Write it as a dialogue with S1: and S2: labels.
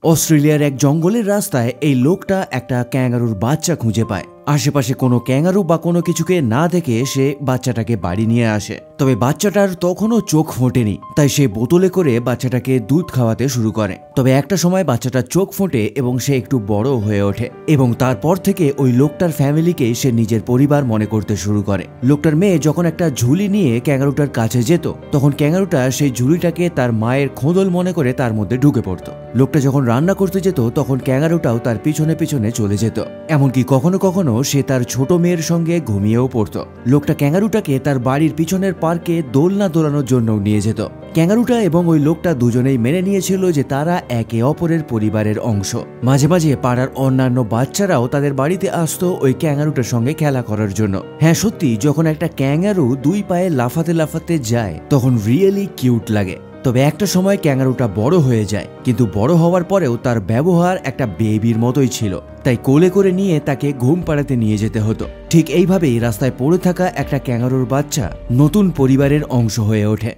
S1: অস্ট্রেলিয়ার এক জঙ্গলের রাস্তায় এই লোকটা একটা ক্যাঙ্গারুর বাচ্চা খুঁজে পায়। আশেপাশে কোনো ক্যাঙ্গারু বা কোনো কিছুকে না দেখে সে বাচ্চাটাকে বাড়ি নিয়ে আসে। তবে বাচ্চাটার তখনও চোখ ফোটেনি, তাই সে বোতলে করে বাচ্চাটাকে দুধ খাওয়াতে শুরু করে। তবে একটা সময় বাচ্চাটার চোখ ফোটে এবং সে একটু বড় হয়ে ওঠে এবং তারপর থেকে ওই লোকটার ফ্যামিলিকে সে নিজের পরিবার মনে করতে শুরু করে। লোকটার মেয়ে যখন একটা ঝুলি নিয়ে ক্যাঙ্গারুটার কাছে যেত, তখন ক্যাঙ্গারুটা সেই ঝুলিটাকে তার মায়ের খোদল মনে করে তার মধ্যে ঢুকে পড়তো। লোকটা যখন রান্না করতে যেত, তখন ক্যাঙ্গারুটাও তার পিছনে পিছনে চলে যেত। এমনকি কখনো কখনো সে তার ছোট মেয়ের সঙ্গে ঘুমিয়েও পড়তো। লোকটা ক্যাঙ্গারুটাকে তার বাড়ির পিছনের পার্কে দোলনা দোলানোর জন্য নিয়ে যেত। ক্যাঙ্গারুটা এবং ওই লোকটা দুজনেই মেনে নিয়েছিল যে তারা একে অপরের পরিবারের অংশ। মাঝে মাঝে পাড়ার অন্যান্য বাচ্চারাও তাদের বাড়িতে আসতো ওই ক্যাঙ্গারুটার সঙ্গে খেলা করার জন্য। হ্যাঁ সত্যি, যখন একটা ক্যাঙ্গারু দুই পায়ে লাফাতে লাফাতে যায় তখন রিয়েলি কিউট লাগে। তবে একটা সময় ক্যাঙ্গারুটা বড় হয়ে যায়, কিন্তু বড় হওয়ার পরেও তার ব্যবহার একটা বেবির মতোই ছিল, তাই কোলে করে নিয়ে তাকে ঘুম পাড়াতে নিয়ে যেতে হতো। ঠিক এইভাবেই রাস্তায় পড়ে থাকা একটা ক্যাঙ্গারুর বাচ্চা নতুন পরিবারের অংশ হয়ে ওঠে।